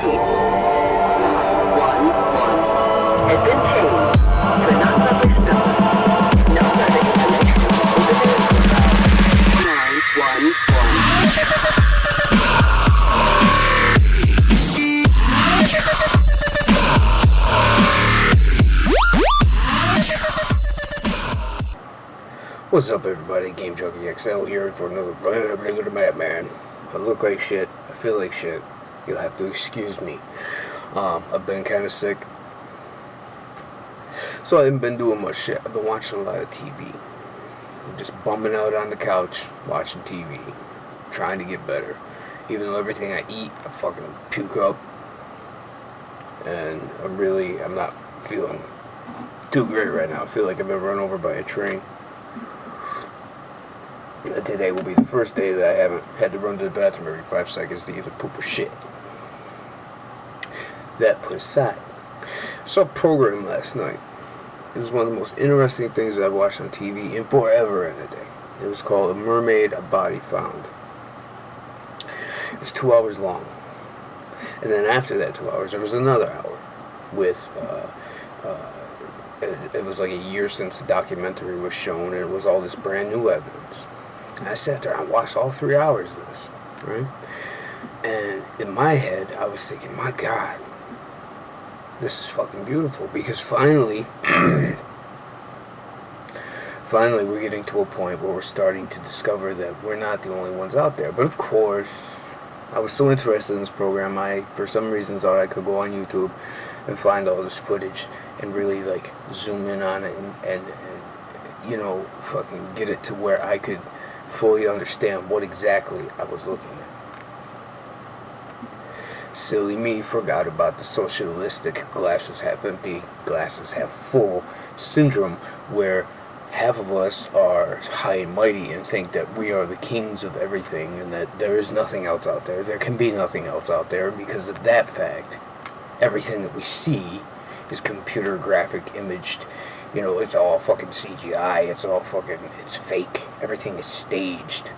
speed. 111 has been changed to a non-public spell. No further information will be available. 911. What's up, everybody? Game Junkie XL here for another Bling of the Madman. I look like shit. I feel like shit. You'll have to excuse me. I've been kind of sick, so I haven't been doing much shit. I've been watching a lot of TV. I'm just bumming out on the couch, watching TV, trying to get better. Even though everything I eat, I fucking puke up, and I'm not feeling too great right now. I feel like I've been run over by a train. Today will be the first day that I haven't had to run to the bathroom every 5 seconds to either poop or shit. That put aside, I saw a program last night. It was one of the most interesting things I've watched on TV in forever and a day. It was called A Mermaid, A Body Found. It was 2 hours long. And then after that 2 hours, there was another hour with, it was like a year since the documentary was shown, and it was all this brand new evidence. And I sat there and watched all 3 hours of this, right? And in my head, I was thinking, my God, this is fucking beautiful, because finally we're getting to a point where we're starting to discover that we're not the only ones out there. But of course, I was so interested in this program, I, for some reason, thought I could go on YouTube and find all this footage and really, like, zoom in on it and you know, fucking get it to where I could fully understand what exactly I was looking at. Silly me forgot about the socialistic glasses half empty, glasses half full syndrome, where half of us are high and mighty and think that we are the kings of everything and that there is nothing else out there. There can be nothing else out there because of that fact. Everything that we see is computer graphic imaged. You know, it's all fucking CGI, it's fake, everything is staged.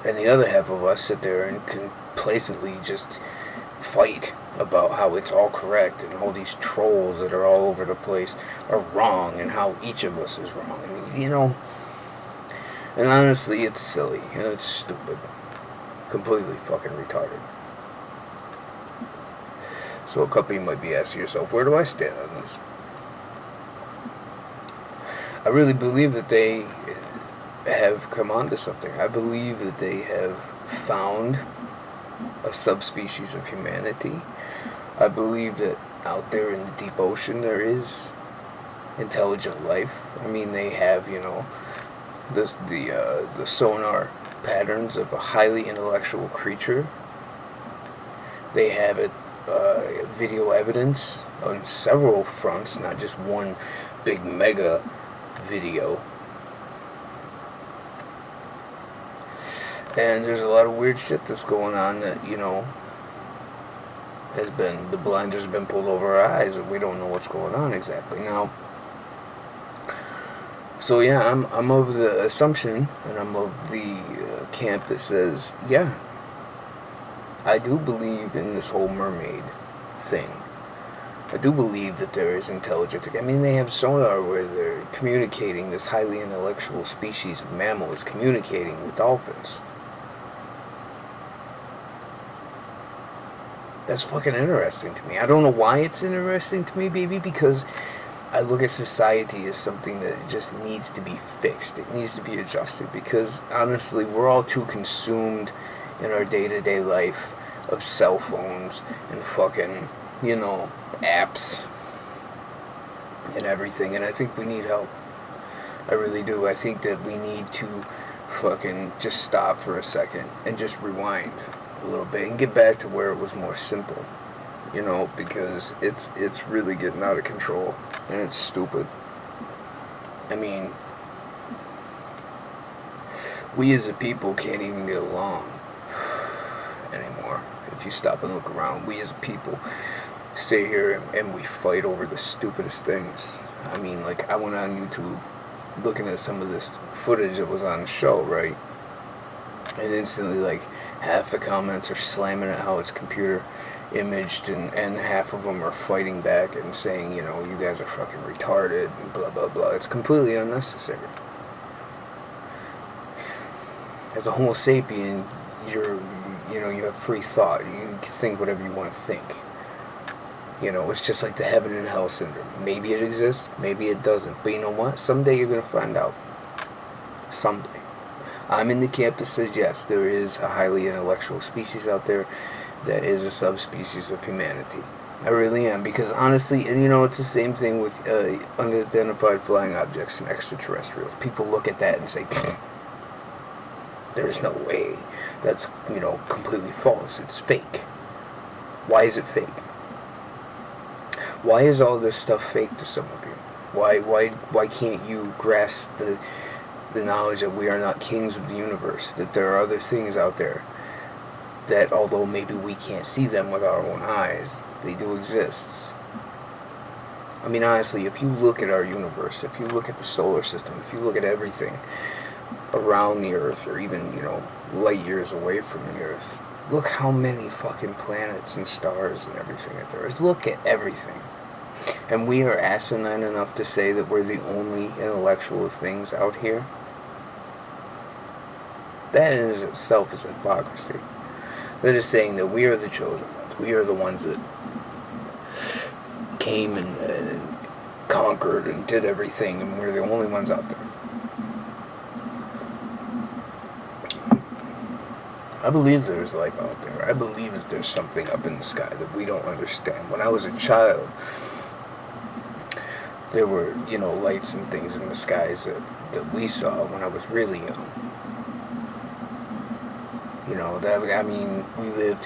And the other half of us sit there and complacently just fight about how it's all correct, and all these trolls that are all over the place are wrong, and how each of us is wrong. I mean, you know, and honestly, it's silly, and it's stupid. Completely fucking retarded. So a couple of you might be asking yourself, where do I stand on this? I really believe that they have come onto something. I believe that they have found a subspecies of humanity. I believe that out there in the deep ocean there is intelligent life. I mean, they have, you know, the sonar patterns of a highly intellectual creature. They have it, video evidence on several fronts, not just one big mega video. And there's a lot of weird shit that's going on that, you know, the blinders have been pulled over our eyes, and we don't know what's going on exactly now. So yeah, I'm of the assumption, and I'm of the camp that says, yeah, I do believe in this whole mermaid thing. I do believe that there is intelligence. I mean, they have sonar where they're communicating. This highly intellectual species of mammal is communicating with dolphins. That's fucking interesting to me. I don't know why it's interesting to me, baby, because I look at society as something that just needs to be fixed. It needs to be adjusted, because honestly, we're all too consumed in our day-to-day life of cell phones and fucking, you know, apps and everything, and I think we need help. I really do. I think that we need to fucking just stop for a second and just rewind a little bit and get back to where it was more simple, you know, because it's really getting out of control, and it's stupid. I mean, we as a people can't even get along anymore. If you stop and look around, we as a people sit here and we fight over the stupidest things. I mean, like, I went on YouTube looking at some of this footage that was on the show, right? And instantly, like, half the comments are slamming at how it's computer imaged, and half of them are fighting back and saying, you know, you guys are fucking retarded and blah blah blah. It's completely unnecessary. As a Homo sapien, you have free thought. You can think whatever you want to think. You know, it's just like the heaven and hell syndrome. Maybe it exists, maybe it doesn't. But you know what? Someday you're going to find out. Someday. I'm in the camp that says yes, there is a highly intellectual species out there that is a subspecies of humanity. I really am, because honestly, and you know, it's the same thing with unidentified flying objects and extraterrestrials. People look at that and say, there's no way. That's, you know, completely false. It's fake. Why is it fake? Why is all this stuff fake to some of you? Why can't you grasp the knowledge that we are not kings of the universe, that there are other things out there that, although maybe we can't see them with our own eyes, they do exist. I mean, honestly, if you look at our universe, if you look at the solar system, if you look at everything around the Earth, or even, you know, light years away from the Earth, look how many fucking planets and stars and everything that there is. Look at everything. And we are asinine enough to say that we're the only intellectual things out here. That in itself is hypocrisy. That is saying that we are the chosen ones. We are the ones that came and conquered and did everything, and we're the only ones out there. I believe there's life out there. I believe that there's something up in the sky that we don't understand. When I was a child, there were, you know, lights and things in the skies that we saw when I was really young. You know, I mean, we lived,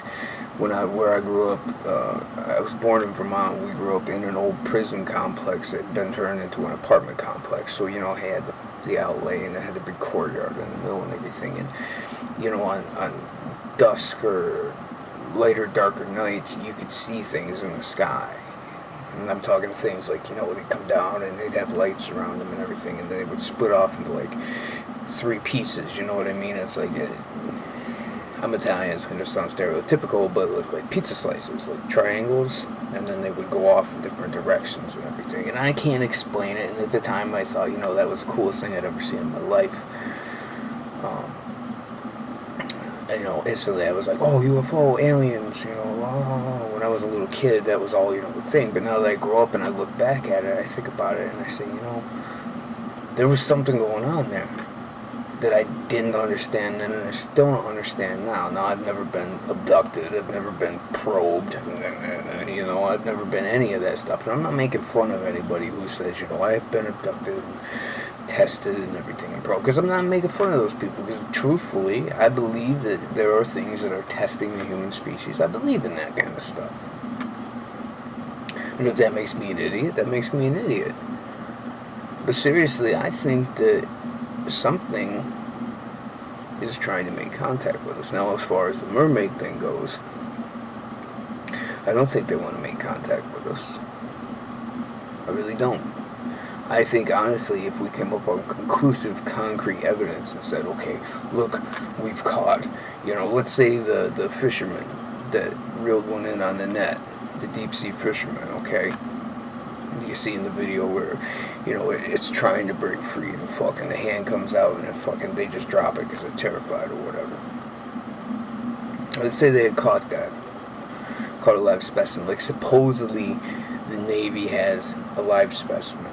where I grew up, I was born in Vermont. We grew up in an old prison complex that had been turned into an apartment complex. So, you know, it had the outlay, and it had a big courtyard in the middle and everything. And, you know, on dusk or later, darker nights, you could see things in the sky. And I'm talking things like, you know, they'd come down and they'd have lights around them and everything, and then they would split off into like 3 pieces, you know what I mean? It's like, I'm Italian, it's going to sound stereotypical, but look like pizza slices, like triangles, and then they would go off in different directions and everything. And I can't explain it, and at the time I thought, you know, that was the coolest thing I'd ever seen in my life. And, you know, instantly I was like, oh, UFO, aliens, you know, oh. When I was a little kid, that was all, you know, the thing. But now that I grow up and I look back at it, I think about it and I say, you know, there was something going on there that I didn't understand then, and I still don't understand now. Now, I've never been abducted, I've never been probed, you know, I've never been any of that stuff. And I'm not making fun of anybody who says, you know, I've been abducted and tested and everything and probed, because I'm not making fun of those people, because truthfully, I believe that there are things that are testing the human species. I believe in that kind of stuff. And if that makes me an idiot, that makes me an idiot. But seriously, I think that something is trying to make contact with us. Now, as far as the mermaid thing goes, I don't think they want to make contact with us. I really don't. I think, honestly, if we came up on conclusive, concrete evidence and said, okay, look, we've caught, you know, let's say the fisherman that reeled one in on the net, the deep-sea fisherman, okay? You see in the video where, you know, it's trying to break free, and fucking the hand comes out, and they just drop it because they're terrified or whatever. Let's say they had caught a live specimen. Like, supposedly the Navy has a live specimen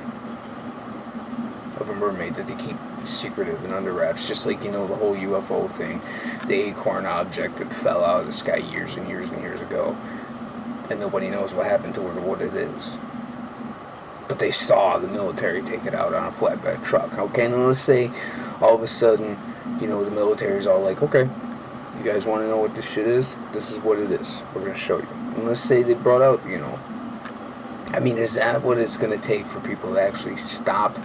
of a mermaid that they keep secretive and under wraps, just like, you know, the whole UFO thing, the acorn object that fell out of the sky years and years and years ago, and nobody knows what happened to it or what it is. But they saw the military take it out on a flatbed truck. Okay, and let's say all of a sudden, you know, the military's all like, okay, you guys want to know what this shit is? This is what it is. We're going to show you. And let's say they brought out, you know, I mean, is that what it's going to take for people to actually stop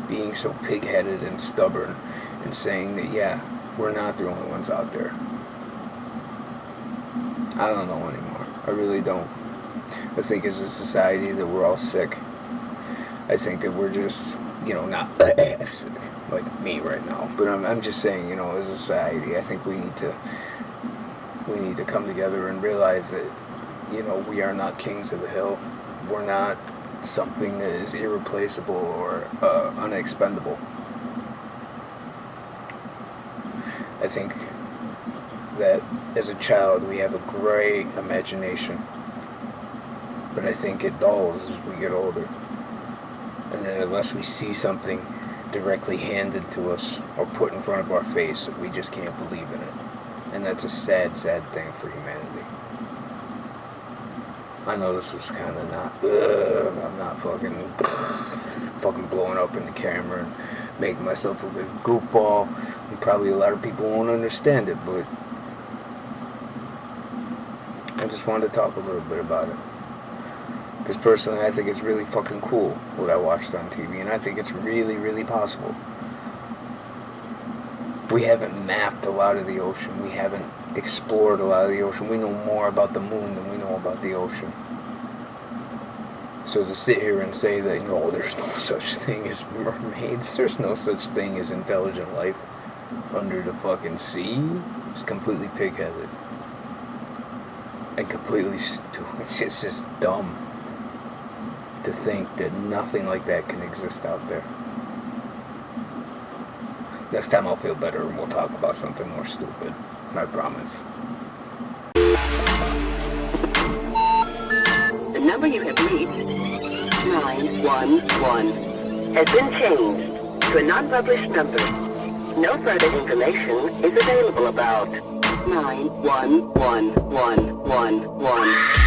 being so pig-headed and stubborn and saying that, yeah, we're not the only ones out there? I don't know anymore. I really don't. I think as a society that we're all sick. I think that we're just, you know, not sick, like me right now. But I'm just saying, you know, as a society, I think we need to We need to come together and realize that, you know, we are not kings of the hill. We're not something that is irreplaceable or unexpendable. I think that as a child we have a great imagination, but I think it dulls as we get older. And then unless we see something directly handed to us or put in front of our face, we just can't believe in it. And that's a sad, sad thing for humanity. I know this was kind of not, I'm not fucking blowing up in the camera and making myself a big goofball. And probably a lot of people won't understand it, but I just wanted to talk a little bit about it. Because personally, I think it's really fucking cool what I watched on TV, and I think it's really, really possible. We haven't mapped a lot of the ocean. We haven't explored a lot of the ocean. We know more about the moon than we know about the ocean. So to sit here and say that, you know, there's no such thing as mermaids, there's no such thing as intelligent life under the fucking sea, is completely pig-headed. And completely stupid. It's just dumb to think that nothing like that can exist out there. Next time I'll feel better and we'll talk about something more stupid. I promise. The number you have reached, 911, has been changed to a non-published number. No further information is available about 9111111.